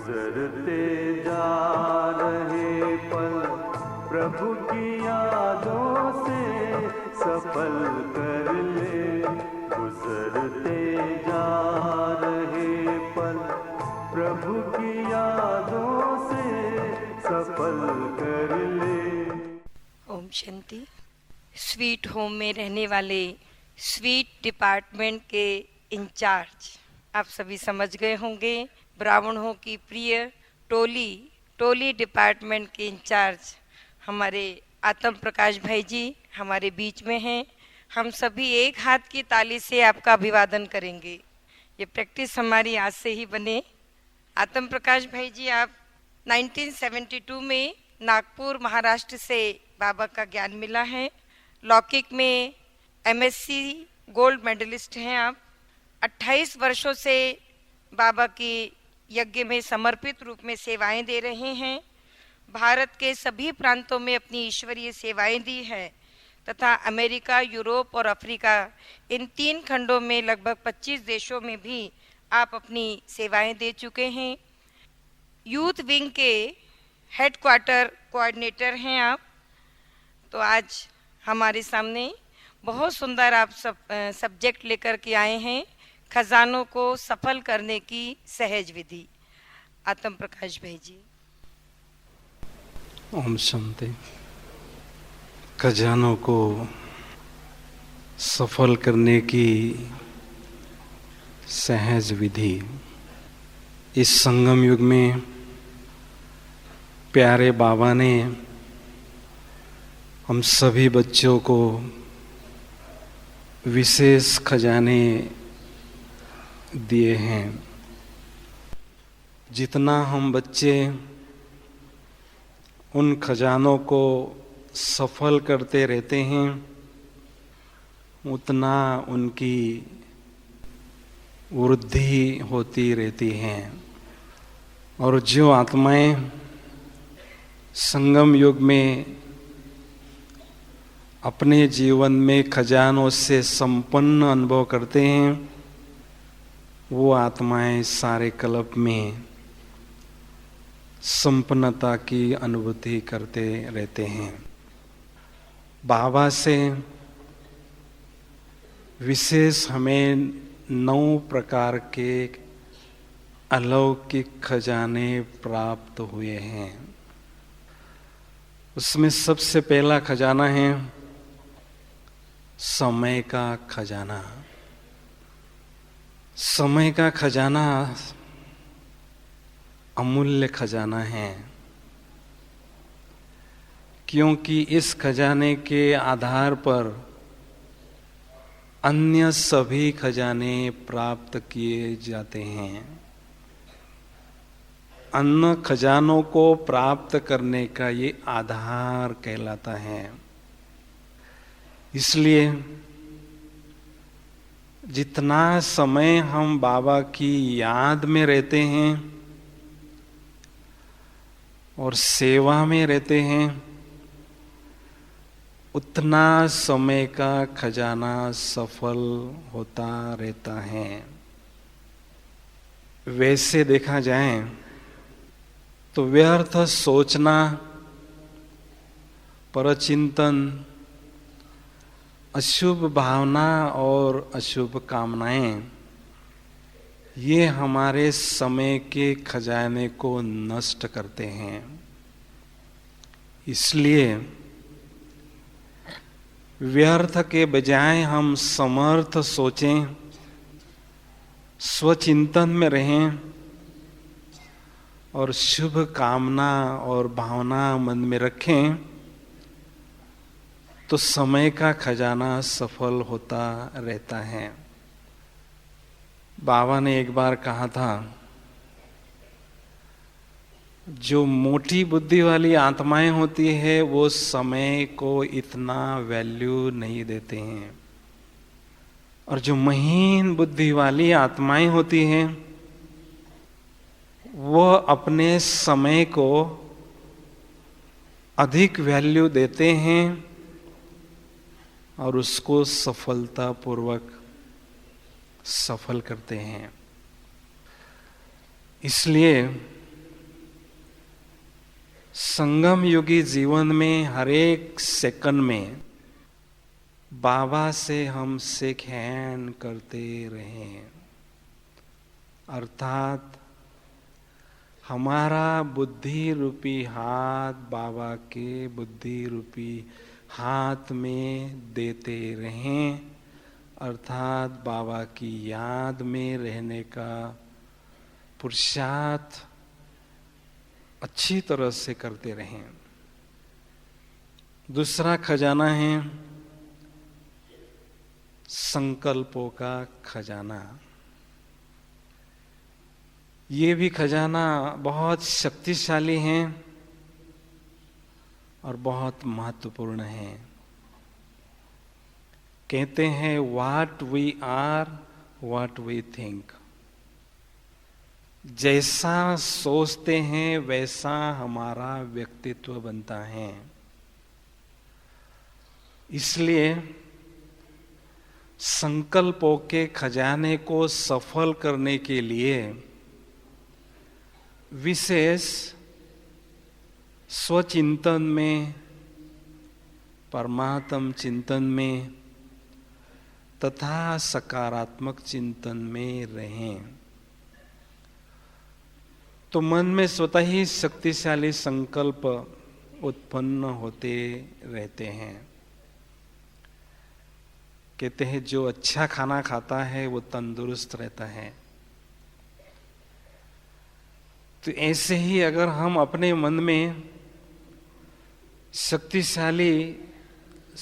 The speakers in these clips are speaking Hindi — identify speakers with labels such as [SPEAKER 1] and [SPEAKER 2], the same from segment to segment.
[SPEAKER 1] गुजरते जा रहे पल प्रभु की यादों से सफल कर ले। गुजरते जा रहे पल प्रभु की यादों से सफल कर ले।
[SPEAKER 2] ओम शांति। स्वीट होम में रहने वाले स्वीट डिपार्टमेंट के इंचार्ज आप सभी समझ गए होंगे। ब्राह्मणों की प्रिय टोली डिपार्टमेंट के इंचार्ज हमारे आत्म प्रकाश भाई जी हमारे बीच में हैं। हम सभी एक हाथ की ताली से आपका अभिवादन करेंगे। ये प्रैक्टिस हमारी आज से ही बने। आत्म प्रकाश भाई जी, आप 1972 में नागपुर महाराष्ट्र से बाबा का ज्ञान मिला है। लौकिक में MSc गोल्ड मेडलिस्ट हैं आप। 28 वर्षों से बाबा की यज्ञ में समर्पित रूप में सेवाएं दे रहे हैं। भारत के सभी प्रांतों में अपनी ईश्वरीय सेवाएं दी हैं तथा अमेरिका, यूरोप और अफ्रीका इन 3 खंडों में लगभग 25 देशों में भी आप अपनी सेवाएं दे चुके हैं। यूथ विंग के हेडक्वार्टर कोऑर्डिनेटर हैं आप। तो आज हमारे सामने बहुत सुंदर आप सब्जेक्ट लेकर के आए हैं, खजानों को सफल करने की सहज विधि। आत्म प्रकाश भाई जी।
[SPEAKER 3] ओम शांति। खजानों को सफल करने की सहज विधि। इस संगम युग में प्यारे बाबा ने हम सभी बच्चों को विशेष खजाने दिए हैं। जितना हम बच्चे उन खजानों को सफल करते रहते हैं, उतना उनकी वृद्धि होती रहती है। और जो आत्माएं संगम युग में अपने जीवन में खजानों से संपन्न अनुभव करते हैं, वो आत्माएं सारे कल्प में संपन्नता की अनुभूति करते रहते हैं। बाबा से विशेष हमें 9 प्रकार के अलौकिक खजाने प्राप्त हुए हैं। उसमें सबसे पहला खजाना है समय का खजाना। समय का खजाना अमूल्य खजाना है, क्योंकि इस खजाने के आधार पर अन्य सभी खजाने प्राप्त किए जाते हैं। अन्य खजानों को प्राप्त करने का ये आधार कहलाता है। इसलिए जितना समय हम बाबा की याद में रहते हैं और सेवा में रहते हैं, उतना समय का खजाना सफल होता रहता है। वैसे देखा जाए तो व्यर्थ सोचना, परचिंतन, अशुभ भावना और अशुभ कामनाएं, ये हमारे समय के खजाने को नष्ट करते हैं। इसलिए व्यर्थ के बजाय हम समर्थ सोचें, स्वचिंतन में रहें और शुभ कामना और भावना मन में रखें, तो समय का खजाना सफल होता रहता है। बाबा ने एक बार कहा था, जो मोटी बुद्धि वाली आत्माएं होती है वो समय को इतना वैल्यू नहीं देते हैं, और जो महीन बुद्धि वाली आत्माएं होती हैं वो अपने समय को अधिक वैल्यू देते हैं और उसको सफलतापूर्वक सफल करते हैं। इसलिए संगम युगी जीवन में हर एक सेकंड में बाबा से हम शेक हैंड करते रहें, अर्थात हमारा बुद्धि रूपी हाथ बाबा के बुद्धि रूपी हाथ में देते रहें, अर्थात बाबा की याद में रहने का पुरुषार्थ अच्छी तरह से करते रहें। दूसरा खजाना है संकल्पों का खजाना। ये भी खजाना बहुत शक्तिशाली है और बहुत महत्वपूर्ण है। कहते हैं what we are what we think. जैसा सोचते हैं वैसा हमारा व्यक्तित्व बनता है। इसलिए संकल्पों के खजाने को सफल करने के लिए विशेष स्वचिंतन में, परमात्म चिंतन में तथा सकारात्मक चिंतन में रहें तो मन में स्वतः ही शक्तिशाली संकल्प उत्पन्न होते रहते हैं। कहते हैं जो अच्छा खाना खाता है वो तंदुरुस्त रहता है। तो ऐसे ही अगर हम अपने मन में शक्तिशाली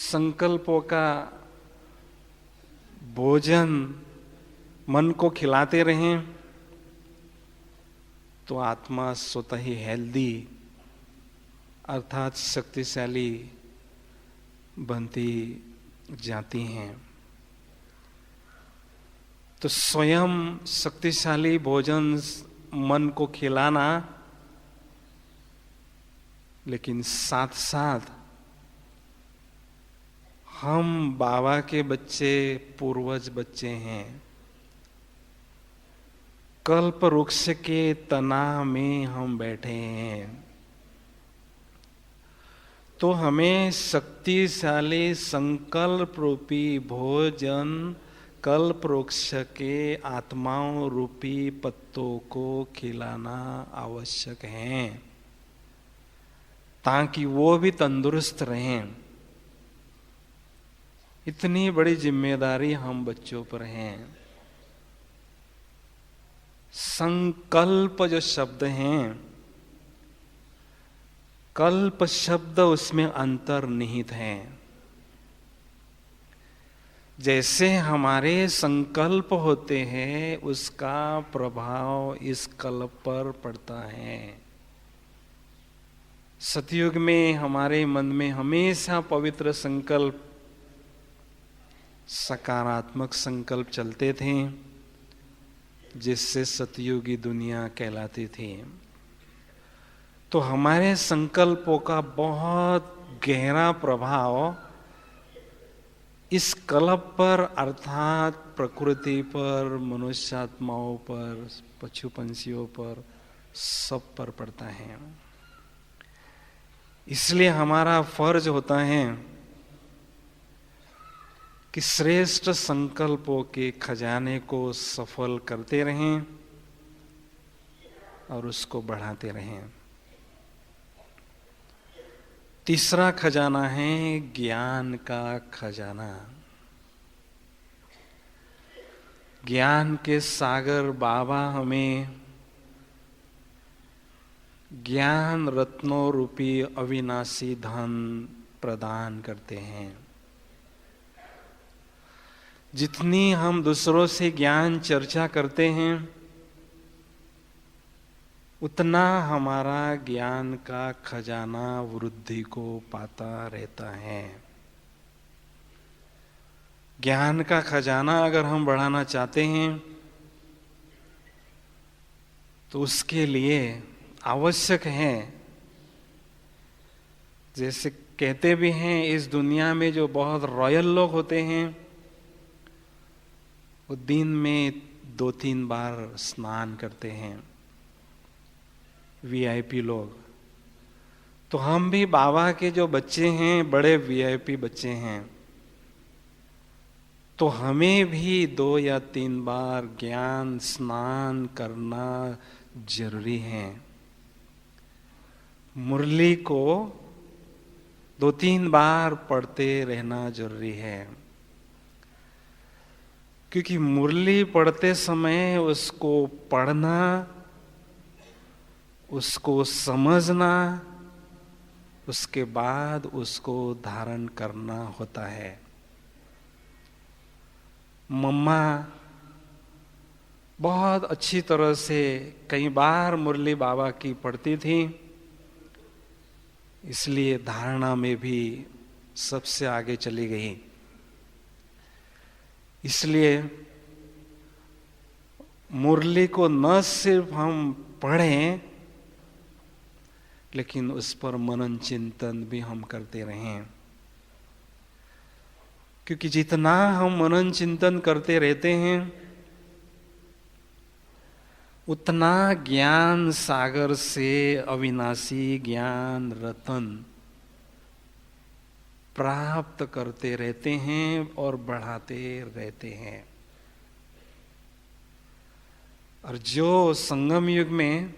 [SPEAKER 3] संकल्पों का भोजन मन को खिलाते रहें तो आत्मा स्वतः ही हेल्दी अर्थात शक्तिशाली बनती जाती हैं। तो स्वयं शक्तिशाली भोजन मन को खिलाना, लेकिन साथ साथ हम बाबा के बच्चे, पूर्वज बच्चे हैं। कल्प वृक्ष के तना में हम बैठे हैं तो हमें शक्तिशाली संकल्प रूपी भोजन कल्प वृक्ष के आत्माओं रूपी पत्तों को खिलाना आवश्यक है ताकि वो भी तंदुरुस्त रहें। इतनी बड़ी जिम्मेदारी हम बच्चों पर है। संकल्प जो शब्द हैं, कल्प शब्द उसमें अंतर्निहित है। जैसे हमारे संकल्प होते हैं उसका प्रभाव इस कल्प पर पड़ता है। सतयुग में हमारे मन में हमेशा पवित्र संकल्प, सकारात्मक संकल्प चलते थे जिससे सतयुगी दुनिया कहलाती थी। तो हमारे संकल्पों का बहुत गहरा प्रभाव इस कल्प पर अर्थात प्रकृति पर, मनुष्यात्माओं पर, पशु पंछियों पर, सब पर पड़ता है। इसलिए हमारा फर्ज होता है कि श्रेष्ठ संकल्पों के खजाने को सफल करते रहें और उसको बढ़ाते रहें। तीसरा खजाना है ज्ञान का खजाना। ज्ञान के सागर बाबा हमें ज्ञान रत्नों रूपी अविनाशी धन प्रदान करते हैं। जितनी हम दूसरों से ज्ञान चर्चा करते हैं उतना हमारा ज्ञान का खजाना वृद्धि को पाता रहता है। ज्ञान का खजाना अगर हम बढ़ाना चाहते हैं तो उसके लिए आवश्यक है, जैसे कहते भी हैं इस दुनिया में जो बहुत रॉयल लोग होते हैं वो दिन में 2-3 बार स्नान करते हैं। वीआईपी लोग तो हम भी बाबा के जो बच्चे हैं, बड़े वीआईपी बच्चे हैं, तो हमें भी 2 या 3 बार ज्ञान स्नान करना जरूरी है। मुरली को 2-3 बार पढ़ते रहना जरूरी है, क्योंकि मुरली पढ़ते समय उसको पढ़ना, उसको समझना, उसके बाद उसको धारण करना होता है। मम्मा बहुत अच्छी तरह से कई बार मुरली बाबा की पढ़ती थी, इसलिए धारणा में भी सबसे आगे चली गई। इसलिए मुरली को न सिर्फ हम पढ़ें, लेकिन उस पर मनन चिंतन भी हम करते रहें, क्योंकि जितना हम मनन चिंतन करते रहते हैं, उतना ज्ञान सागर से अविनाशी ज्ञान रतन प्राप्त करते रहते हैं और बढ़ाते रहते हैं। और जो संगम युग में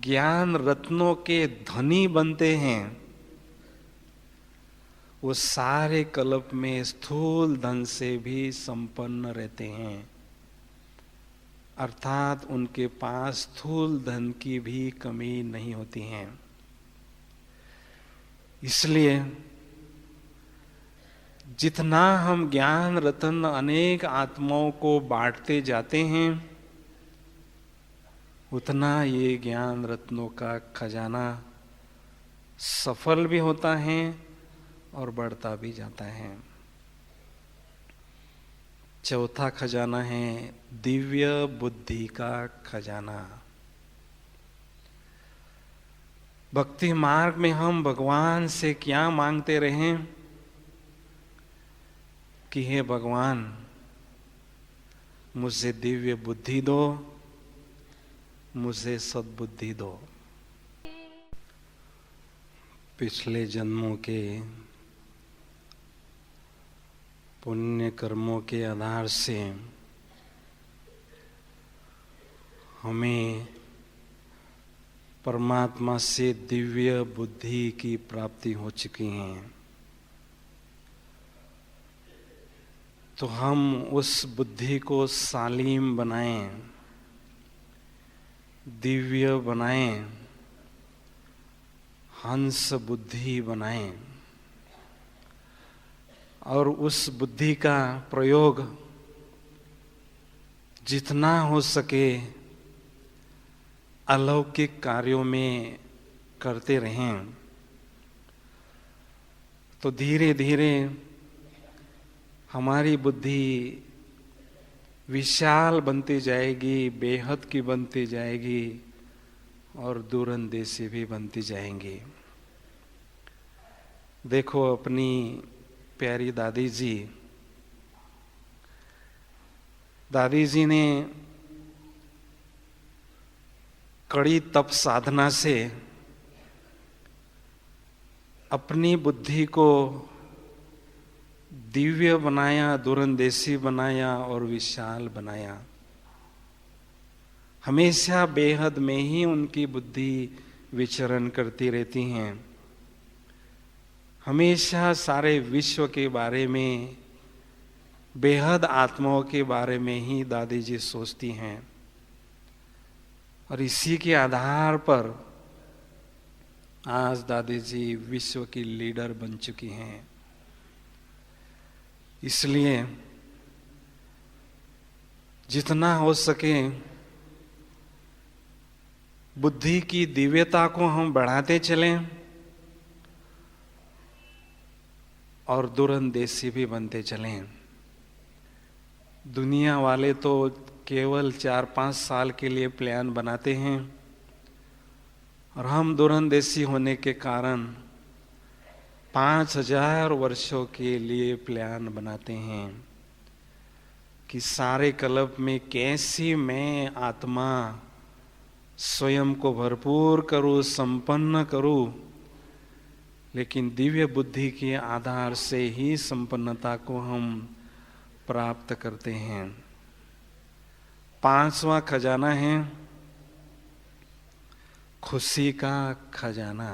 [SPEAKER 3] ज्ञान रत्नों के धनी बनते हैं, वो सारे कल्प में स्थूल धन से भी संपन्न रहते हैं, अर्थात उनके पास स्थूल धन की भी कमी नहीं होती है। इसलिए जितना हम ज्ञान रत्न अनेक आत्माओं को बांटते जाते हैं, उतना ये ज्ञान रत्नों का खजाना सफल भी होता है और बढ़ता भी जाता है। चौथा खजाना है दिव्य बुद्धि का खजाना। भक्ति मार्ग में हम भगवान से क्या मांगते रहें कि हे भगवान, मुझे दिव्य बुद्धि दो, मुझे सद्बुद्धि दो। पिछले जन्मों के पुण्य कर्मों के आधार से हमें परमात्मा से दिव्य बुद्धि की प्राप्ति हो चुकी है। तो हम उस बुद्धि को सालीम बनाएं, दिव्य बनाएं, हंस बुद्धि बनाएं, और उस बुद्धि का प्रयोग जितना हो सके अलौकिक कार्यों में करते रहें। तो धीरे धीरे हमारी बुद्धि विशाल बनती जाएगी, बेहद की बनती जाएगी और दूरंदेशी भी बनती जाएंगी। देखो अपनी प्यारी दादी जी ने कड़ी तप साधना से अपनी बुद्धि को दिव्य बनाया, दूरंदेशी बनाया और विशाल बनाया। हमेशा बेहद में ही उनकी बुद्धि विचरण करती रहती हैं। हमेशा सारे विश्व के बारे में, बेहद आत्माओं के बारे में ही दादी जी सोचती हैं, और इसी के आधार पर आज दादी जी विश्व की लीडर बन चुकी हैं। इसलिए जितना हो सके बुद्धि की दिव्यता को हम बढ़ाते चलें और दूरंदेशी भी बनते चलें। दुनिया वाले तो केवल 4-5 साल के लिए प्लान बनाते हैं, और हम दूरंदेशी होने के कारण 5000 वर्षों के लिए प्लान बनाते हैं कि सारे कल्प में कैसी मैं आत्मा स्वयं को भरपूर करूं, संपन्न करूं, लेकिन दिव्य बुद्धि के आधार से ही संपन्नता को हम प्राप्त करते हैं। 5वां खजाना है खुशी का खजाना।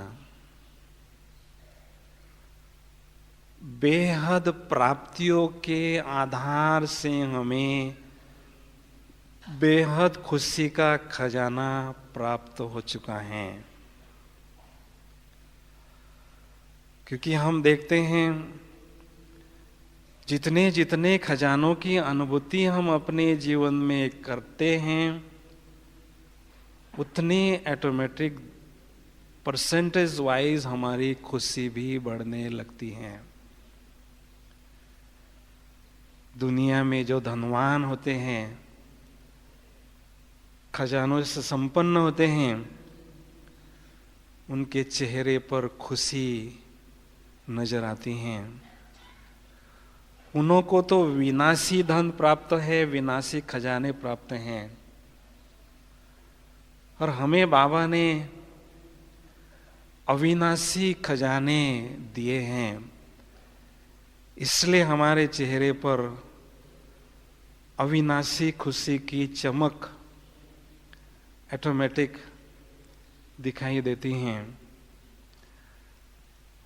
[SPEAKER 3] बेहद प्राप्तियों के आधार से हमें बेहद खुशी का खजाना प्राप्त हो चुका है। क्योंकि हम देखते हैं जितने जितने खजानों की अनुभूति हम अपने जीवन में करते हैं, उतनी ऑटोमेटिक परसेंटेज वाइज हमारी खुशी भी बढ़ने लगती है। दुनिया में जो धनवान होते हैं, खजानों से संपन्न होते हैं, उनके चेहरे पर खुशी नजर आती हैं। उन्हों को तो विनाशी धन प्राप्त है, विनाशी खजाने प्राप्त हैं, और हमें बाबा ने अविनाशी खजाने दिए हैं। इसलिए हमारे चेहरे पर अविनाशी खुशी की चमक ऑटोमेटिक दिखाई देती हैं।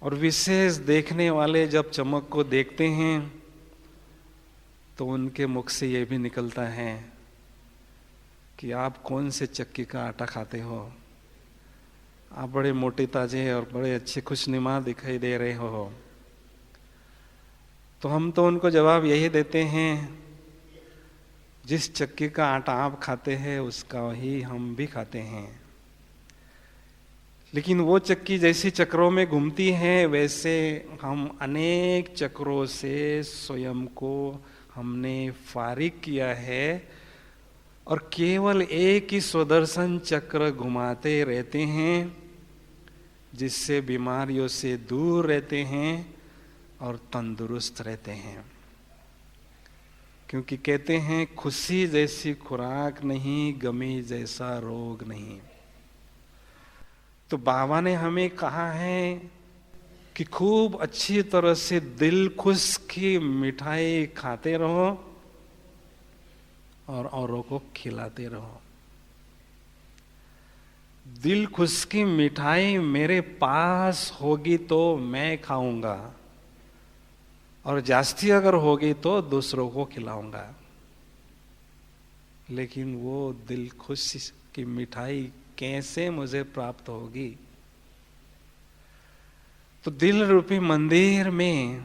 [SPEAKER 3] और विशेष देखने वाले जब चमक को देखते हैं तो उनके मुख से ये भी निकलता है कि आप कौन से चक्की का आटा खाते हो, आप बड़े मोटे ताजे और बड़े अच्छे खुशनुमा दिखाई दे रहे हो। तो हम तो उनको जवाब यही देते हैं, जिस चक्की का आटा आप खाते हैं उसका ही हम भी खाते हैं। लेकिन वो चक्की जैसी चक्रों में घूमती है, वैसे हम अनेक चक्रों से स्वयं को हमने फारिग किया है और केवल एक ही स्वदर्शन चक्र घुमाते रहते हैं, जिससे बीमारियों से दूर रहते हैं और तंदुरुस्त रहते हैं। क्योंकि कहते हैं खुशी जैसी खुराक नहीं, गमी जैसा रोग नहीं। तो बाबा ने हमें कहा है कि खूब अच्छी तरह से दिल खुश की मिठाई खाते रहो और औरों को खिलाते रहो। दिल खुश की मिठाई मेरे पास होगी तो मैं खाऊंगा, और जास्ती अगर होगी तो दूसरों को खिलाऊंगा। लेकिन वो दिल खुश की मिठाई कैसे मुझे प्राप्त होगी? तो दिल रूपी मंदिर में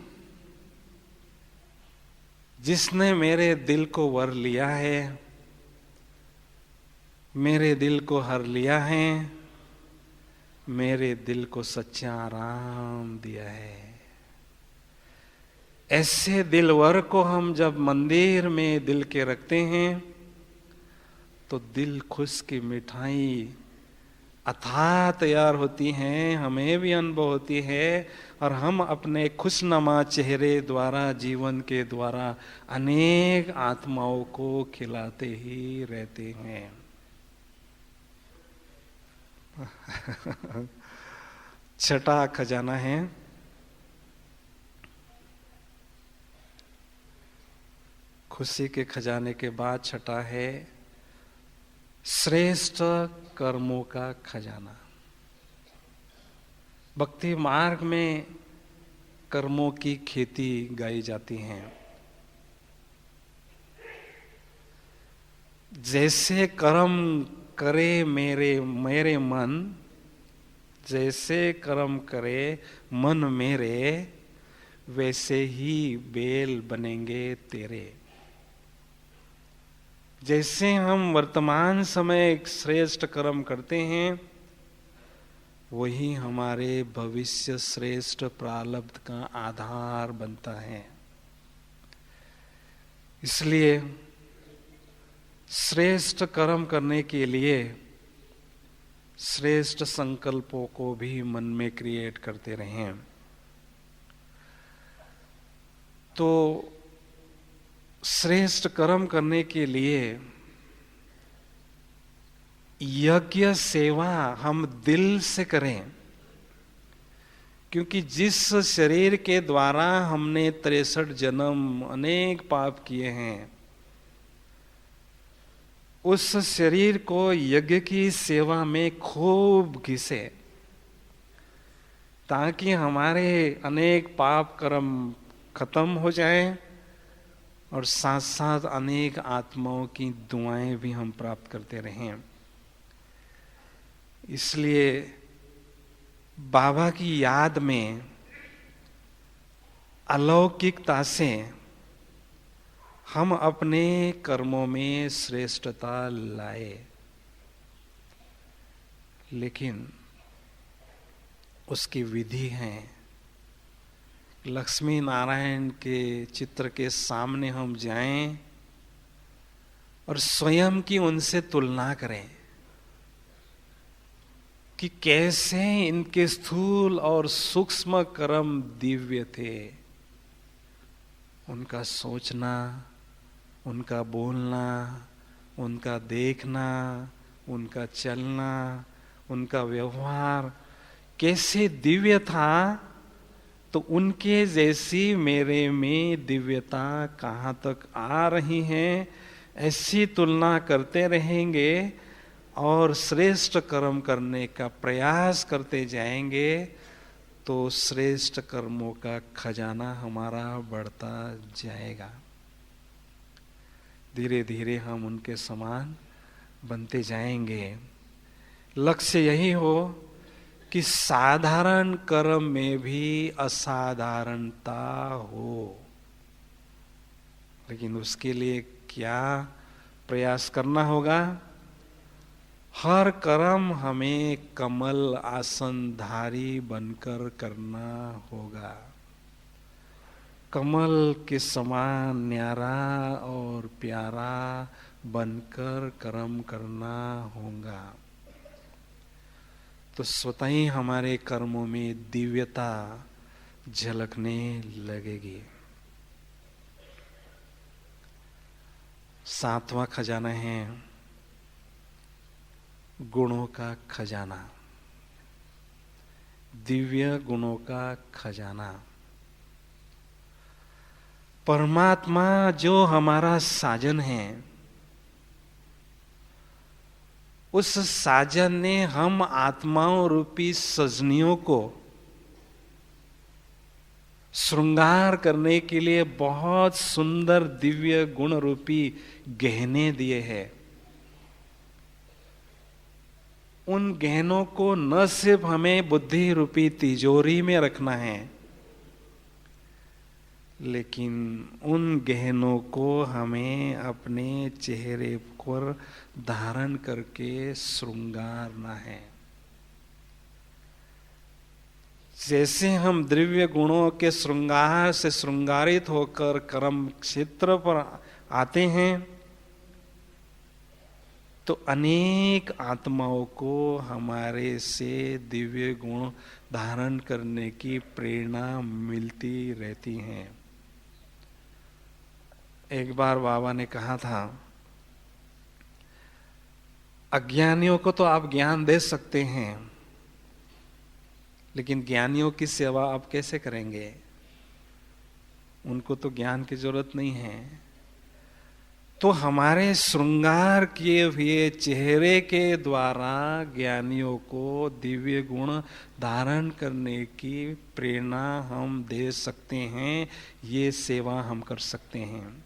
[SPEAKER 3] जिसने मेरे दिल को वर लिया है, मेरे दिल को हर लिया है, मेरे दिल को सच्चा आराम दिया है, ऐसे दिलवर को हम जब मंदिर में दिल के रखते हैं तो दिल खुश की मिठाई अथाह तैयार होती हैं, हमें भी अनुभव होती है, और हम अपने खुशनुमा चेहरे द्वारा, जीवन के द्वारा अनेक आत्माओं को खिलाते ही रहते हैं। छठा खजाना है खुशी के खजाने के बाद छठा है श्रेष्ठ कर्मों का खजाना। भक्ति मार्ग में कर्मों की खेती गाई जाती है। जैसे कर्म करे मेरे मन, जैसे कर्म करे मन मेरे, वैसे ही बेल बनेंगे तेरे। जैसे हम वर्तमान समय एक श्रेष्ठ कर्म करते हैं, वही हमारे भविष्य श्रेष्ठ प्रारब्ध का आधार बनता है। इसलिए श्रेष्ठ कर्म करने के लिए श्रेष्ठ संकल्पों को भी मन में क्रिएट करते रहें। तो श्रेष्ठ कर्म करने के लिए यज्ञ सेवा हम दिल से करें, क्योंकि जिस शरीर के द्वारा हमने 63 जन्म अनेक पाप किए हैं, उस शरीर को यज्ञ की सेवा में खूब घिसे, ताकि हमारे अनेक पाप कर्म खत्म हो जाए और साथ साथ अनेक आत्माओं की दुआएं भी हम प्राप्त करते रहें। इसलिए बाबा की याद में अलौकिकता से हम अपने कर्मों में श्रेष्ठता लाए, लेकिन उसकी विधि है। लक्ष्मी नारायण के चित्र के सामने हम जाएं और स्वयं की उनसे तुलना करें कि कैसे इनके स्थूल और सूक्ष्म कर्म दिव्य थे। उनका सोचना, उनका बोलना, उनका देखना, उनका चलना, उनका व्यवहार कैसे दिव्य था, तो उनके जैसी मेरे में दिव्यता कहाँ तक आ रही है, ऐसी तुलना करते रहेंगे और श्रेष्ठ कर्म करने का प्रयास करते जाएंगे, तो श्रेष्ठ कर्मों का खजाना हमारा बढ़ता जाएगा। धीरे धीरे हम उनके समान बनते जाएंगे। लक्ष्य यही हो कि साधारण कर्म में भी असाधारणता हो, लेकिन उसके लिए क्या प्रयास करना होगा? हर कर्म हमें कमल आसनधारी बनकर करना होगा, कमल के समान न्यारा और प्यारा बनकर कर्म करना होगा। तो स्वतः ही हमारे कर्मों में दिव्यता झलकने लगेगी। 7वां खजाना है गुणों का खजाना, दिव्य गुणों का खजाना। परमात्मा जो हमारा साजन है, उस साजन ने हम आत्माओं रूपी सजनियों को श्रृंगार करने के लिए बहुत सुंदर दिव्य गुण रूपी गहने दिए हैं। उन गहनों को न सिर्फ हमें बुद्धि रूपी तिजोरी में रखना है, लेकिन उन गहनों को हमें अपने चेहरे पर धारण करके श्रृंगारना है। जैसे हम दिव्य गुणों के श्रृंगार से श्रृंगारित होकर कर्म क्षेत्र पर आते हैं, तो अनेक आत्माओं को हमारे से दिव्य गुण धारण करने की प्रेरणा मिलती रहती है। एक बार बाबा ने कहा था, अज्ञानियों को तो आप ज्ञान दे सकते हैं, लेकिन ज्ञानियों की सेवा आप कैसे करेंगे? उनको तो ज्ञान की जरूरत नहीं है। तो हमारे श्रृंगार किए हुए चेहरे के द्वारा ज्ञानियों को दिव्य गुण धारण करने की प्रेरणा हम दे सकते हैं। ये सेवा हम कर सकते हैं।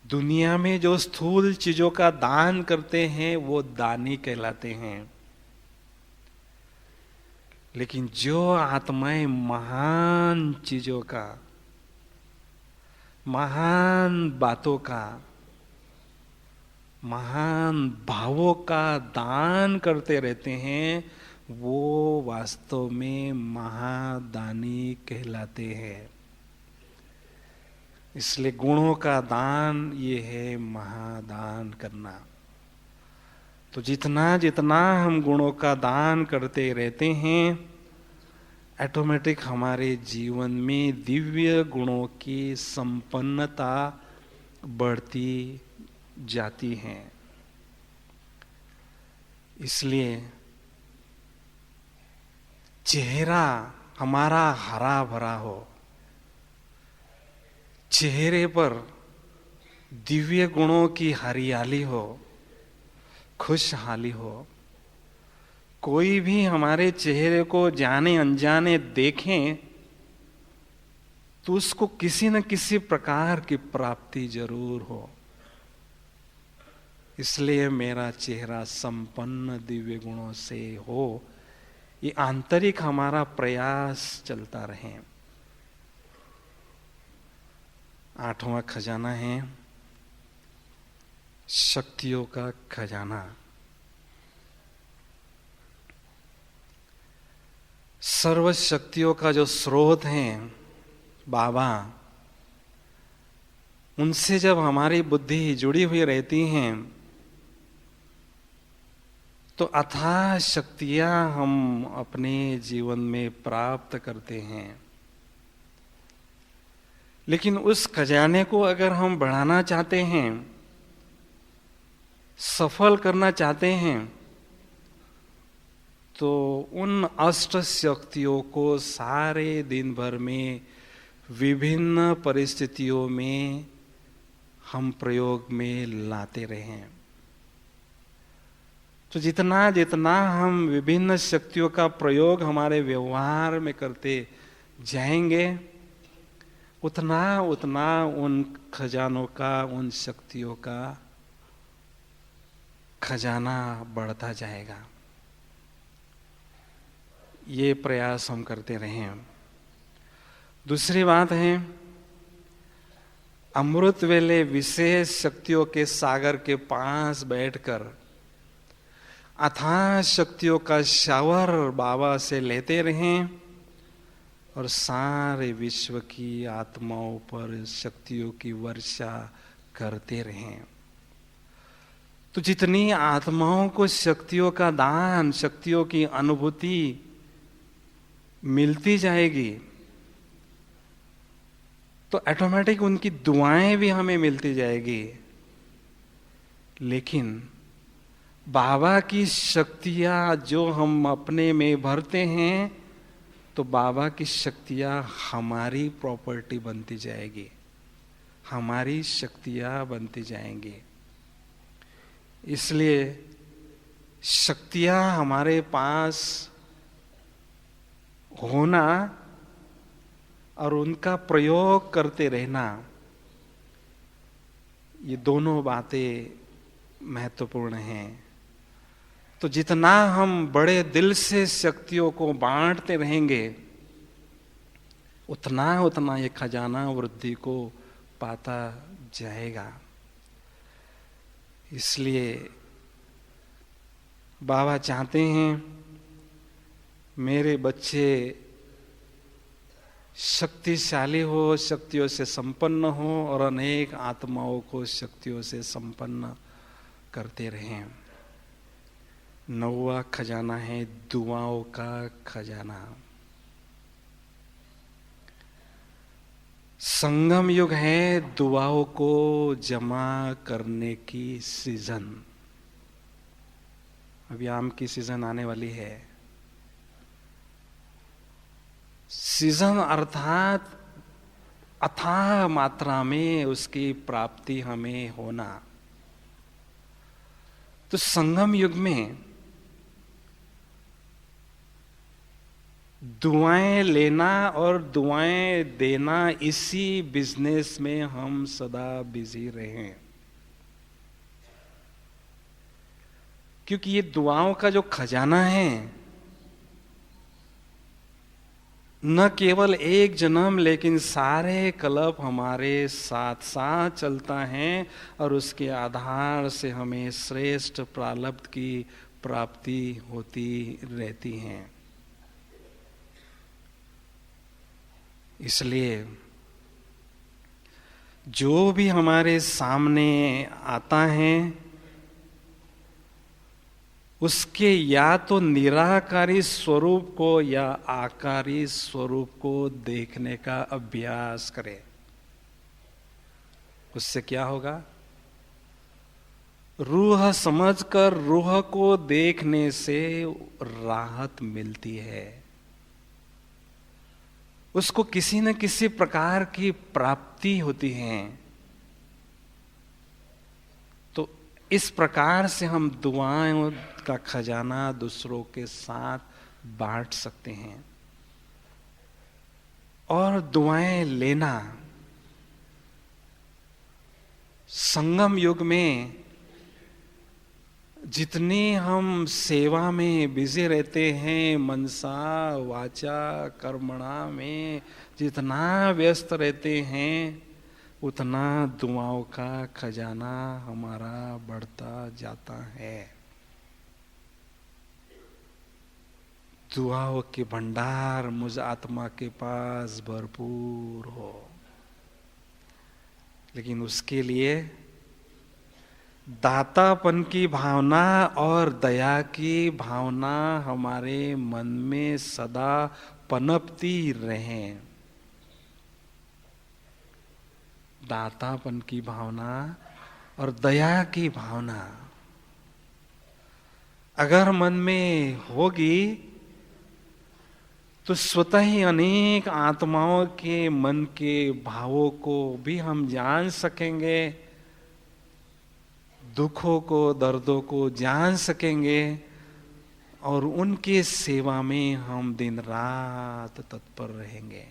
[SPEAKER 3] दुनिया में जो स्थूल चीजों का दान करते हैं वो दानी कहलाते हैं, लेकिन जो आत्माएं महान चीजों का, महान बातों का, महान भावों का दान करते रहते हैं, वो वास्तव में महादानी कहलाते हैं। इसलिए गुणों का दान ये है महादान करना। तो जितना जितना हम गुणों का दान करते रहते हैं, ऑटोमेटिक हमारे जीवन में दिव्य गुणों की संपन्नता बढ़ती जाती है। इसलिए चेहरा हमारा हरा भरा हो, चेहरे पर दिव्य गुणों की हरियाली हो, खुशहाली हो। कोई भी हमारे चेहरे को जाने अनजाने देखें तो उसको किसी न किसी प्रकार की प्राप्ति जरूर हो। इसलिए मेरा चेहरा संपन्न दिव्य गुणों से हो, ये आंतरिक हमारा प्रयास चलता रहे। 8वां खजाना है शक्तियों का खजाना। सर्व शक्तियों का जो स्रोत है बाबा, उनसे जब हमारी बुद्धि जुड़ी हुई रहती हैं तो अथाह शक्तियां हम अपने जीवन में प्राप्त करते हैं। लेकिन उस खजाने को अगर हम बढ़ाना चाहते हैं, सफल करना चाहते हैं, तो उन अष्ट शक्तियों को सारे दिन भर में विभिन्न परिस्थितियों में हम प्रयोग में लाते रहें। तो जितना जितना हम विभिन्न शक्तियों का प्रयोग हमारे व्यवहार में करते जाएंगे, उतना उतना उन खजानों का, उन शक्तियों का खजाना बढ़ता जाएगा। ये प्रयास हम करते रहें। दूसरी बात है, अमृत वेले विशेष शक्तियों के सागर के पास बैठकर अथाह शक्तियों का शावर बाबा से लेते रहें और सारे विश्व की आत्माओं पर शक्तियों की वर्षा करते रहें। तो जितनी आत्माओं को शक्तियों का दान, शक्तियों की अनुभूति मिलती जाएगी, तो ऑटोमेटिक उनकी दुआएं भी हमें मिलती जाएगी। लेकिन बाबा की शक्तियां जो हम अपने में भरते हैं, तो बाबा की शक्तियां हमारी प्रॉपर्टी बनती जाएगी, हमारी शक्तियां बनती जाएंगी। इसलिए शक्तियां हमारे पास होना और उनका प्रयोग करते रहना, ये दोनों बातें महत्वपूर्ण हैं। तो जितना हम बड़े दिल से शक्तियों को बांटते रहेंगे, उतना उतना ये खजाना वृद्धि को पाता जाएगा। इसलिए बाबा चाहते हैं मेरे बच्चे शक्तिशाली हो, शक्तियों से संपन्न हो और अनेक आत्माओं को शक्तियों से संपन्न करते रहें। 9वां खजाना है दुआओं का खजाना। संगम युग है दुआओं को जमा करने की सीजन। अभी आम की सीजन आने वाली है। सीजन अर्थात अथाह मात्रा में उसकी प्राप्ति हमें होना। तो संगम युग में दुआएं लेना और दुआएं देना, इसी बिजनेस में हम सदा बिजी रहें। क्योंकि ये दुआओं का जो खजाना है, न केवल एक जन्म लेकिन सारे कल्प हमारे साथ साथ चलता है और उसके आधार से हमें श्रेष्ठ प्रारब्ध की प्राप्ति होती रहती है। इसलिए जो भी हमारे सामने आता है उसके या तो निराकारी स्वरूप को या आकारी स्वरूप को देखने का अभ्यास करें। उससे क्या होगा? रूह समझकर रूह को देखने से राहत मिलती है, उसको किसी न किसी प्रकार की प्राप्ति होती है। तो इस प्रकार से हम दुआओं का खजाना दूसरों के साथ बांट सकते हैं। और दुआएं लेना, संगम युग में जितनी हम सेवा में बिजी रहते हैं, मनसा वाचा कर्मणा में जितना व्यस्त रहते हैं, उतना दुआओं का खजाना हमारा बढ़ता जाता है। दुआओं के भंडार मुझ आत्मा के पास भरपूर हो, लेकिन उसके लिए दातापन की भावना और दया की भावना हमारे मन में सदा पनपती रहे। दातापन की भावना और दया की भावना अगर मन में होगी तो स्वतः ही अनेक आत्माओं के मन के भावों को भी हम जान सकेंगे, दुखों को दर्दों को जान सकेंगे, और उनके सेवा में हम दिन रात तत्पर रहेंगे।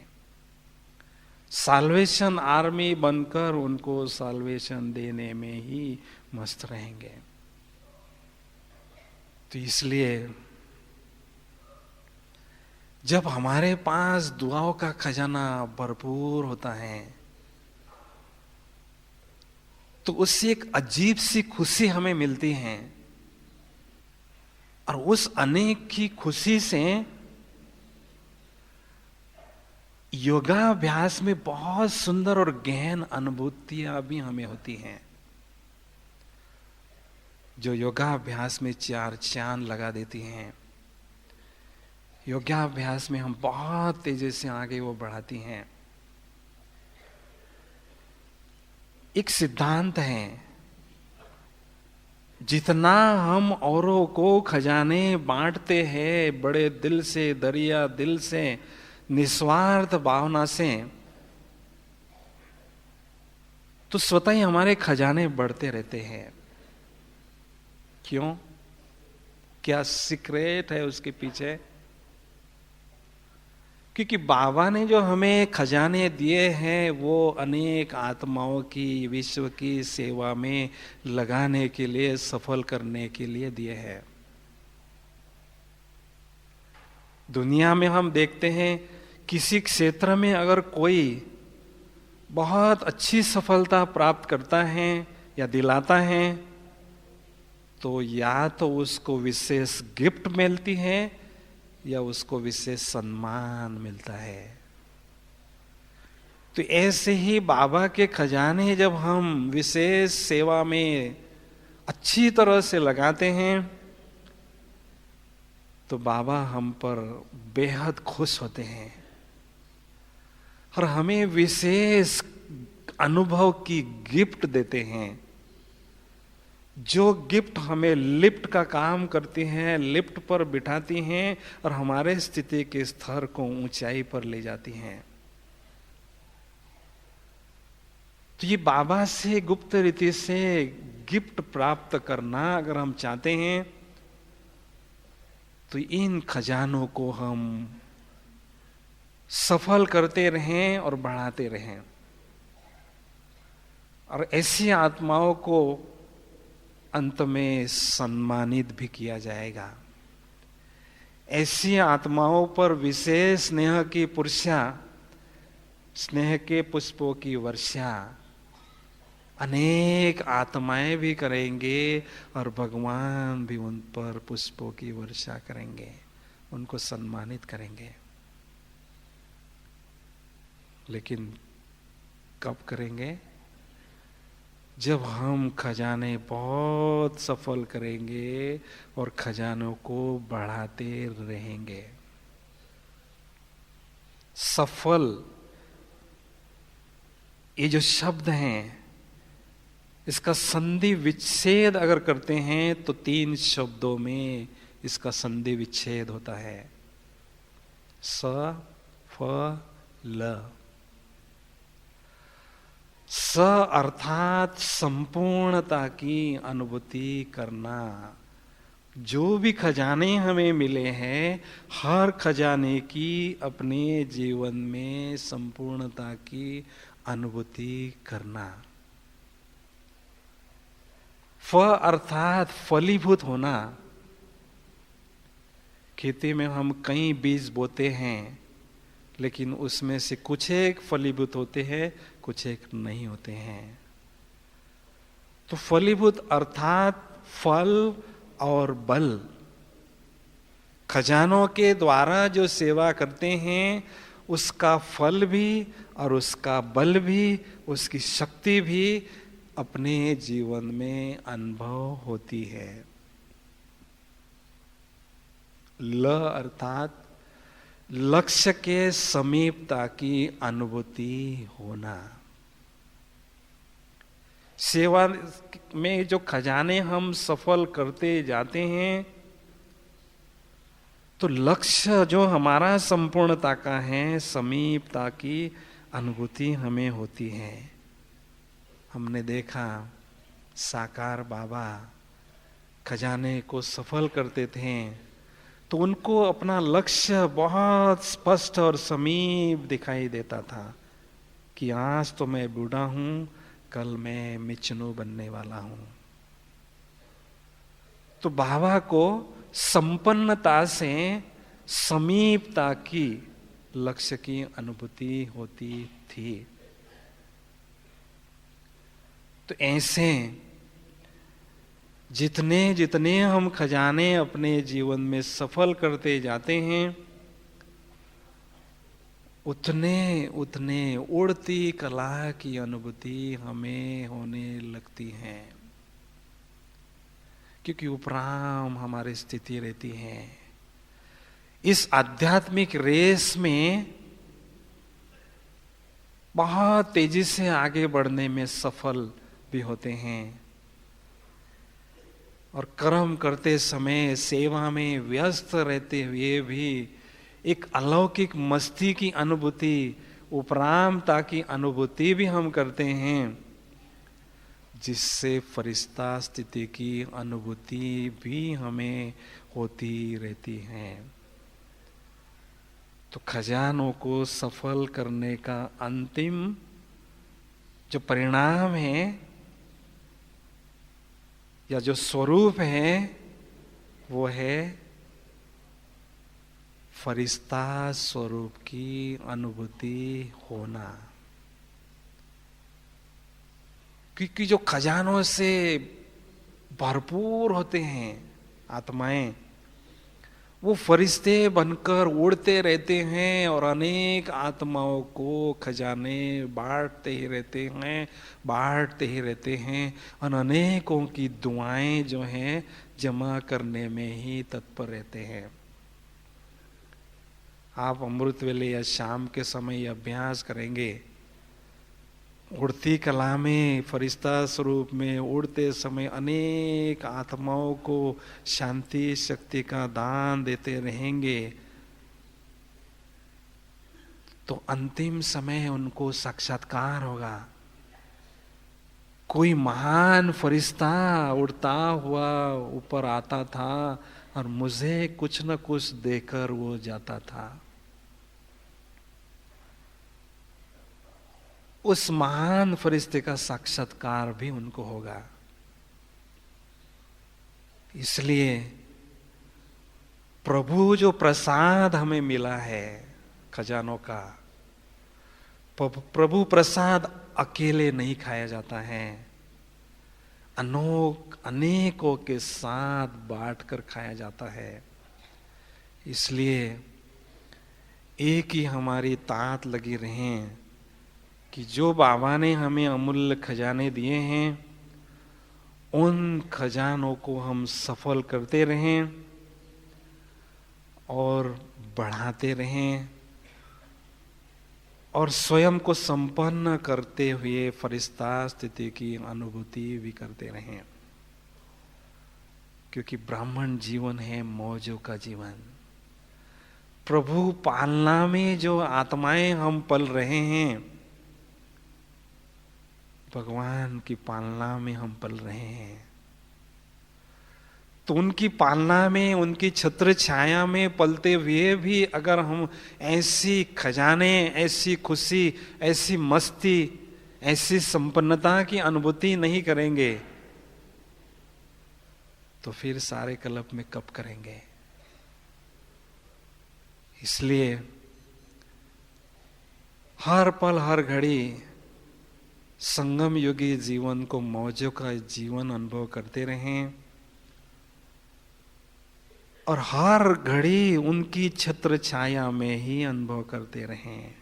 [SPEAKER 3] साल्वेशन आर्मी बनकर उनको साल्वेशन देने में ही मस्त रहेंगे। तो इसलिए जब हमारे पास दुआओं का खजाना भरपूर होता है तो उससे एक अजीब सी खुशी हमें मिलती है, और उस अनेक की खुशी से योगाभ्यास में बहुत सुंदर और गहन अनुभूतियां भी हमें होती हैं, जो योगाभ्यास में चार चांद लगा देती हैं। योगाभ्यास में हम बहुत तेजी से आगे वो बढ़ाती हैं। एक सिद्धांत है, जितना हम औरों को खजाने बांटते हैं बड़े दिल से, दरिया दिल से, निस्वार्थ भावना से, तो स्वतः ही हमारे खजाने बढ़ते रहते हैं। क्यों? क्या सीक्रेट है उसके पीछे? क्योंकि बाबा ने जो हमें खजाने दिए हैं वो अनेक आत्माओं की विश्व की सेवा में लगाने के लिए, सफल करने के लिए दिए हैं। दुनिया में हम देखते हैं किसी क्षेत्र में अगर कोई बहुत अच्छी सफलता प्राप्त करता है या दिलाता है तो या तो उसको विशेष गिफ्ट मिलती है या उसको विशेष सम्मान मिलता है। तो ऐसे ही बाबा के खजाने जब हम विशेष सेवा में अच्छी तरह से लगाते हैं तो बाबा हम पर बेहद खुश होते हैं और हमें विशेष अनुभव की गिफ्ट देते हैं, जो गिफ्ट हमें लिफ्ट का काम करती हैं, लिफ्ट पर बिठाती हैं और हमारे स्थिति के स्तर को ऊंचाई पर ले जाती हैं। तो ये बाबा से गुप्त रीति से गिफ्ट प्राप्त करना अगर हम चाहते हैं तो इन खजानों को हम सफल करते रहें और बढ़ाते रहें, और ऐसी आत्माओं को अंत में सम्मानित भी किया जाएगा। ऐसी आत्माओं पर विशेष स्नेह की पुर्षा, स्नेह के पुष्पों की वर्षा अनेक आत्माएं भी करेंगे और भगवान भी उन पर पुष्पों की वर्षा करेंगे, उनको सम्मानित करेंगे। लेकिन कब करेंगे? जब हम खजाने बहुत सफल करेंगे और खजानों को बढ़ाते रहेंगे। सफल, ये जो शब्द हैं इसका संधि विच्छेद अगर करते हैं तो 3 शब्दों में इसका संधि विच्छेद होता है, स फ ल। स अर्थात संपूर्णता की अनुभूति करना। जो भी खजाने हमें मिले हैं, हर खजाने की अपने जीवन में संपूर्णता की अनुभूति करना। फ अर्थात फलीभूत होना। खेती में हम कई बीज बोते हैं, लेकिन उसमें से कुछ एक फलीभूत होते हैं, कुछ एक नहीं होते हैं। तो फलीभूत अर्थात फल और बल। खजानों के द्वारा जो सेवा करते हैं, उसका फल भी और उसका बल भी, उसकी शक्ति भी अपने जीवन में अनुभव होती है। ल अर्थात लक्ष्य के समीपता की अनुभूति होना। सेवा में जो खजाने हम सफल करते जाते हैं, तो लक्ष्य जो हमारा संपूर्णता का है, समीपता की अनुभूति हमें होती है। हमने देखा साकार बाबा खजाने को सफल करते थे, तो उनको अपना लक्ष्य बहुत स्पष्ट और समीप दिखाई देता था कि आज तो मैं बूढ़ा हूं, कल मैं मिचनू बनने वाला हूं। तो बाबा को संपन्नता से समीपता की लक्ष्य की अनुभूति होती थी। तो ऐसे जितने जितने हम खजाने अपने जीवन में सफल करते जाते हैं, उतने उतने उड़ती कला की अनुभूति हमें होने लगती है, क्योंकि उपराम हमारी स्थिति रहती है। इस आध्यात्मिक रेस में बहुत तेजी से आगे बढ़ने में सफल भी होते हैं, और कर्म करते समय सेवा में व्यस्त रहते हुए भी एक अलौकिक मस्ती की अनुभूति, उपरामता की अनुभूति भी हम करते हैं, जिससे फरिश्ता स्थिति की अनुभूति भी हमें होती रहती है। तो खजानों को सफल करने का अंतिम जो परिणाम है या जो स्वरूप है, वो है फरिश्ता स्वरूप की अनुभूति होना। क्योंकि जो खजानों से भरपूर होते हैं आत्माएं, वो फरिश्ते बनकर उड़ते रहते हैं और अनेक आत्माओं को खजाने बांटते ही रहते हैं और अनेकों की दुआएं जो हैं जमा करने में ही तत्पर रहते हैं। आप अमृत वेले या शाम के समय अभ्यास करेंगे, उड़ती कला में फरिश्ता स्वरूप में उड़ते समय अनेक आत्माओं को शांति शक्ति का दान देते रहेंगे, तो अंतिम समय उनको साक्षात्कार होगा। कोई महान फरिश्ता उड़ता हुआ ऊपर आता था और मुझे कुछ न कुछ देकर वो जाता था। उस महान फरिश्ते का साक्षात्कार भी उनको होगा। इसलिए प्रभु जो प्रसाद हमें मिला है खजानों का, प्रभु प्रसाद अकेले नहीं खाया जाता है, अनेकों के साथ बांटकर खाया जाता है। इसलिए एक ही हमारी तात लगी रहे कि जो बाबा ने हमें अमूल्य खजाने दिए हैं, उन खजानों को हम सफल करते रहें और बढ़ाते रहें और स्वयं को संपन्न करते हुए फरिश्ता स्थिति की अनुभूति भी करते रहें, क्योंकि ब्राह्मण जीवन है मौजों का जीवन। प्रभु पालना में जो आत्माएं हम पल रहे हैं, भगवान की पालना में हम पल रहे हैं, तो उनकी पालना में, उनकी छत्र छाया में पलते हुए भी अगर हम ऐसी खजाने, ऐसी खुशी, ऐसी मस्ती, ऐसी संपन्नता की अनुभूति नहीं करेंगे, तो फिर सारे कल्प में कब करेंगे? इसलिए हर पल हर घड़ी संगम युगी जीवन को, मौजों का जीवन अनुभव करते रहें और हर घड़ी उनकी छत्र छाया में ही अनुभव करते रहें।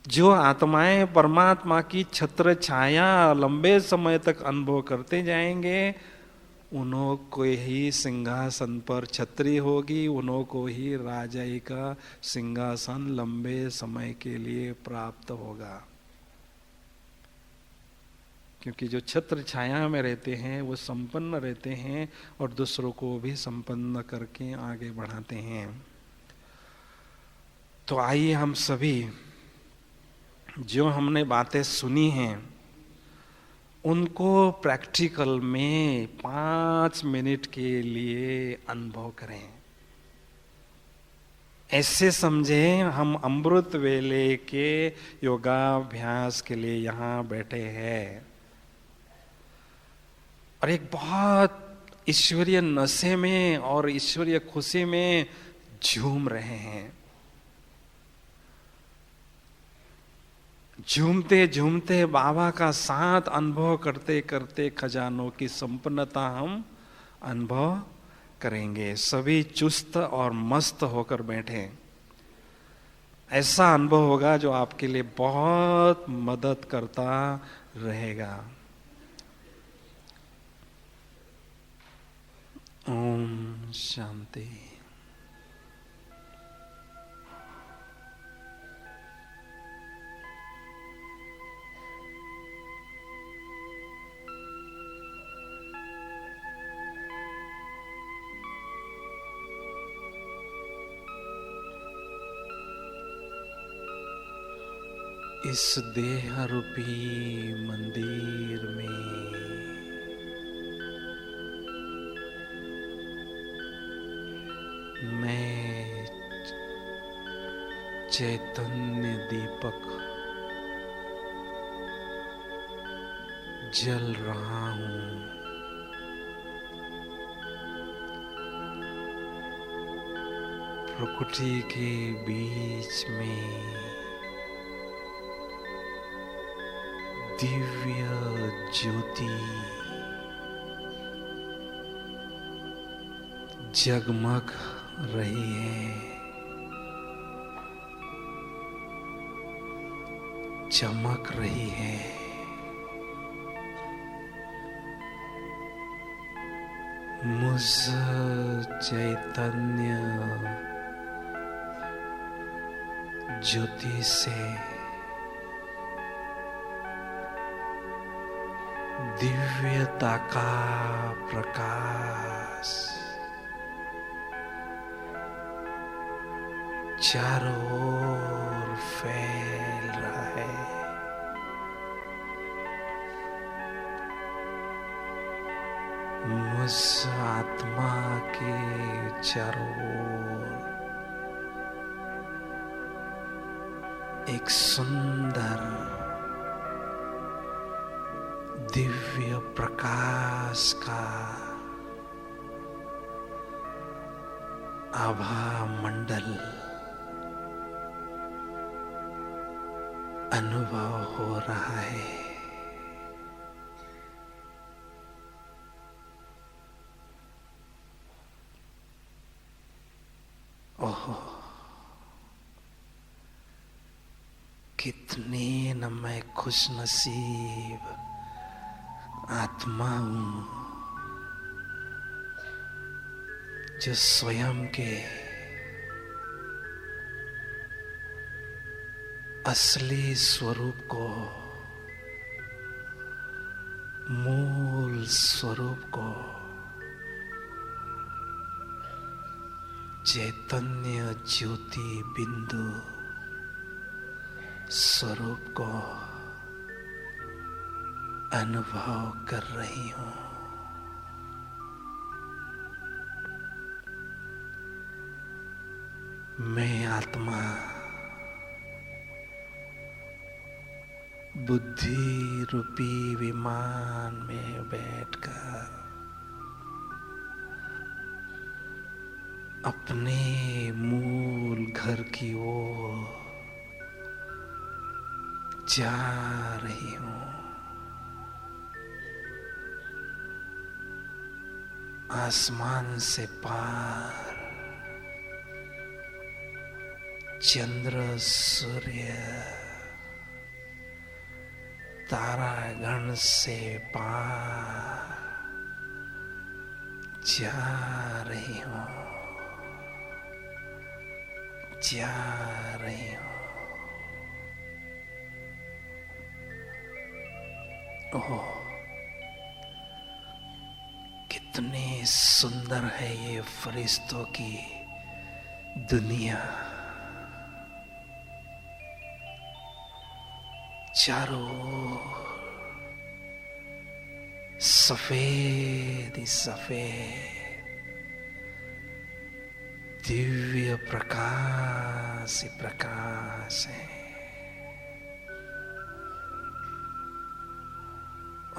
[SPEAKER 3] जो आत्माएं परमात्मा की छत्र छाया लंबे समय तक अनुभव करते जाएंगे, उन्हों को ही सिंहासन पर छत्री होगी, उन्हों को ही राजाई का सिंहासन लंबे समय के लिए प्राप्त होगा। क्योंकि जो छत्र छाया में रहते हैं वो संपन्न रहते हैं और दूसरों को भी संपन्न करके आगे बढ़ाते हैं। तो आइए हम सभी जो हमने बातें सुनी हैं उनको प्रैक्टिकल में 5 मिनट के लिए अनुभव करें। ऐसे समझें हम अमृत वेले के योगाभ्यास के लिए यहाँ बैठे हैं और एक बहुत ईश्वरीय नशे में और ईश्वरीय खुशी में झूम रहे हैं। झूमते झूमते बाबा का साथ अनुभव करते करते खजानों की संपन्नता हम अनुभव करेंगे। सभी चुस्त और मस्त होकर बैठे, ऐसा अनुभव होगा जो आपके लिए बहुत मदद करता रहेगा। ओम शांति। इस देह रूपी मंदिर में मैं चैतन्य दीपक जल रहा हूं। प्रकृति के बीच में दिव्य ज्योति जगमग रही है, चमक रही है। मुझ चैतन्य ज्योति से दिव्यता का प्रकाश चारों ओर फैल रहा है। मुझ आत्मा के चारों ओर एक सुंदर दिव्य प्रकाश का आभा मंडल अनुभव हो रहा है। ओह, कितने न मैं खुश नसीब आत्मा हूं जो स्वयं के असली स्वरूप को, मूल स्वरूप को, चैतन्य ज्योति बिंदु स्वरूप को अनुभव कर रही हूं। मैं आत्मा बुद्धि रूपी विमान में बैठकर अपने मूल घर की ओर जा रही हूं। आसमान से पार चंद्र सूर्य तारागण से पार जा रही हूं, जा रही हूं। ओह, कितनी सुंदर है ये फरिश्तों की दुनिया। चारों ओर सफेद ही सफेद दिव्य प्रकाश ही प्रकाश है।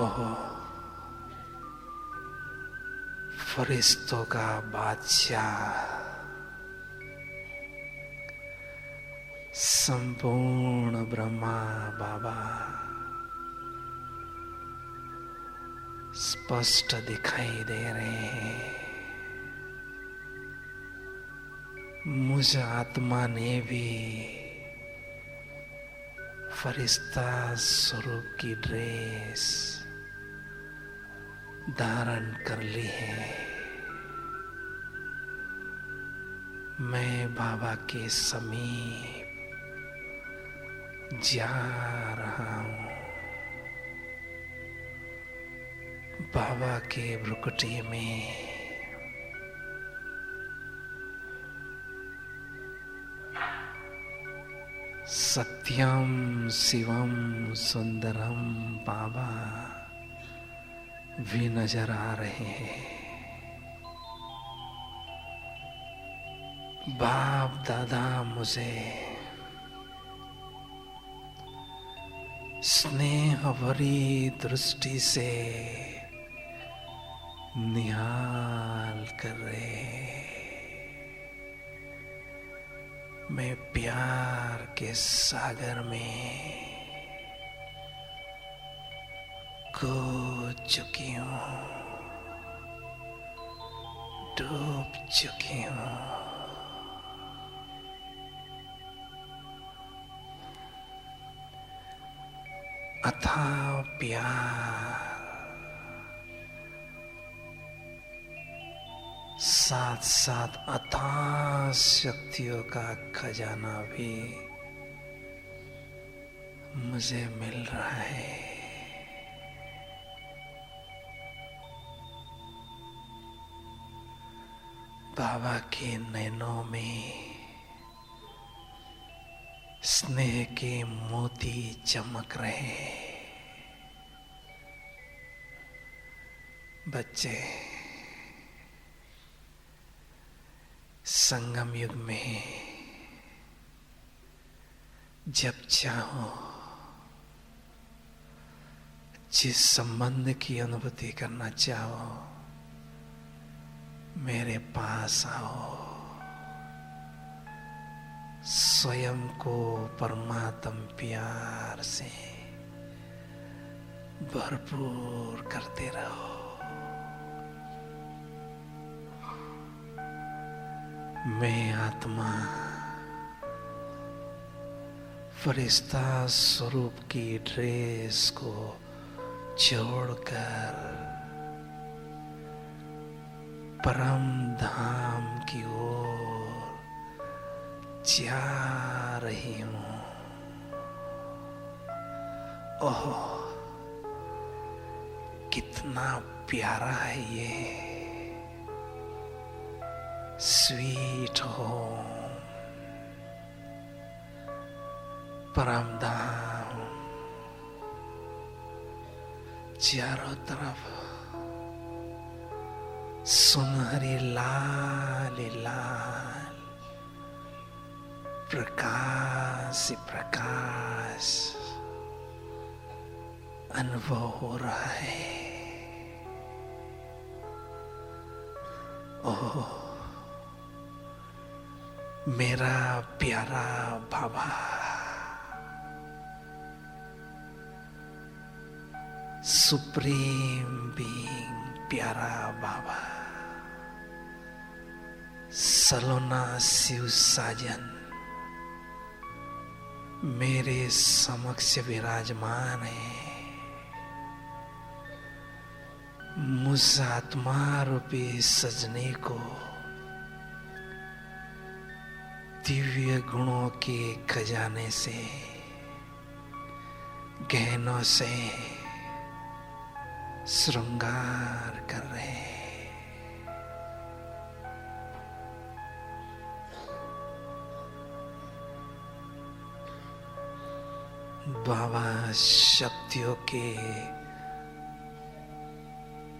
[SPEAKER 3] ओह, फरिश्तों का बादशाह संपूर्ण ब्रह्मा बाबा स्पष्ट दिखाई दे रहे हैं। मुझ आत्मा ने भी फरिश्ता स्वरूप की ड्रेस धारण कर ली है। मैं बाबा के समीप जा रहा हूं। बाबा के भ्रुकुटी में सत्यम शिवम सुंदरम बाबा भी नजर आ रहे हैं। बाप दादा मुझे स्नेह भरी दृष्टि से निहाल कर रहे। मैं प्यार के सागर में खो चुकी हूँ, डूब चुकी हूँ। अथाह प्यार साथ साथ अथाह शक्तियों का खजाना भी मुझे मिल रहा है। बाबा के नैनों में स्नेह के मोती चमक रहे। बच्चे संगम युग में जब चाहो जिस संबंध की अनुभूति करना चाहो मेरे पास आओ। स्वयं को परमात्म प्यार से भरपूर करते रहो। मैं आत्मा फरिश्ता स्वरूप की ड्रेस को छोड़कर परम धाम की ओर जा रही हूं। ओह, कितना प्यारा है ये स्वीट होम, परम धाम। चारों तरफ सुनहरी लाल लाल प्रकाश प्रकाश अनुभव हो रहा है। ओह, मेरा प्यारा बाबा, सुप्रीम बीइंग प्यारा बाबा, सलोना शिव साजन मेरे समक्ष विराजमान है। मुझ आत्मा रूपी सजने को दिव्य गुणों के खजाने से, गहनों से श्रृंगार कर रहे हैं। बाबा शक्तियों के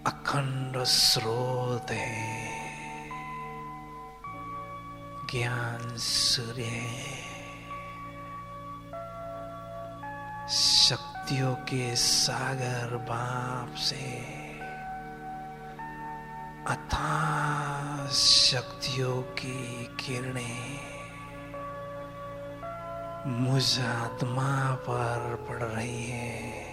[SPEAKER 3] अखंड स्रोत है, ज्ञान सूर्य, शक्तियों के सागर बाप से अथाह शक्तियों की किरणें मुझ आत्मा पर पड़ रही है।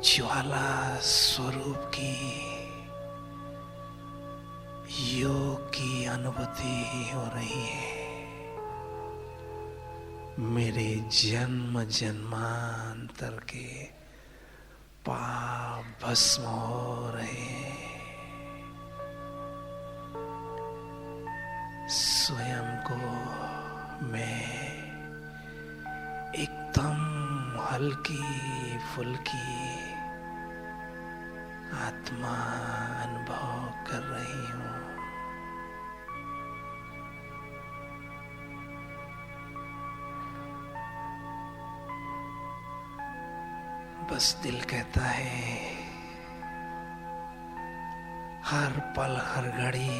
[SPEAKER 3] ज्वाला स्वरूप की योग की अनुभूति हो रही है। मेरे जन्म जन्मांतर के पाप भस्म हो रहे हैं। स्वयं को मैं एकदम हल्की फुल्की आत्मा अनुभव कर रही हूँ। बस दिल कहता है हर पल हर घड़ी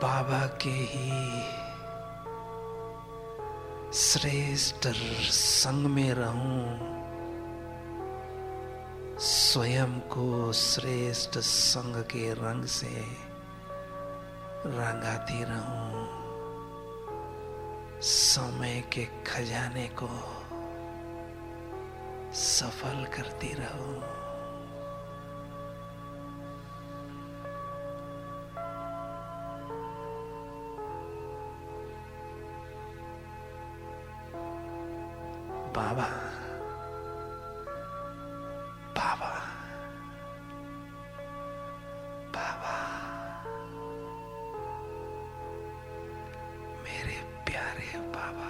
[SPEAKER 3] बाबा के ही श्रेष्ठ संग में रहूं, स्वयं को श्रेष्ठ संग के रंग से रंगाती रहूं, समय के खजाने को सफल करती रहूं। बाबा बाबा बाबा, मेरे प्यारे बाबा,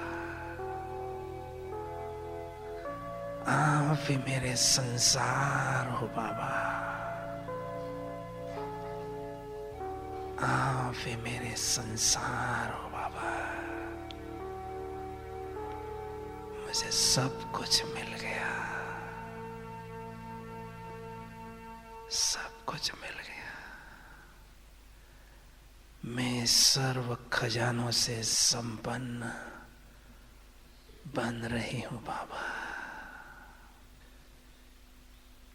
[SPEAKER 3] आप ही मेरे संसार हो बाबा, आप ही मेरे संसार हो बाबा। मुझे सब कुछ मिल गया, सब कुछ मिल गया। मैं सर्व खजानों से संपन्न बन रही हूं बाबा।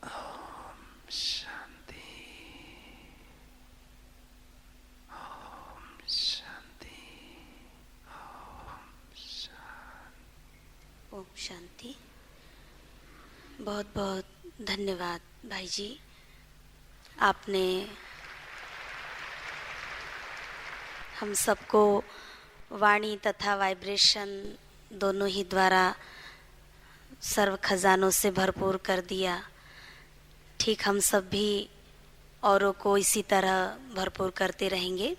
[SPEAKER 3] ओम शांति, ओम शांति, ओम शांति।
[SPEAKER 4] ओम शांति। बहुत बहुत धन्यवाद भाई जी, आपने हम सबको वाणी तथा वाइब्रेशन दोनों ही द्वारा सर्व खजानों से भरपूर कर दिया। ठीक हम सब भी औरों को इसी तरह भरपूर करते रहेंगे।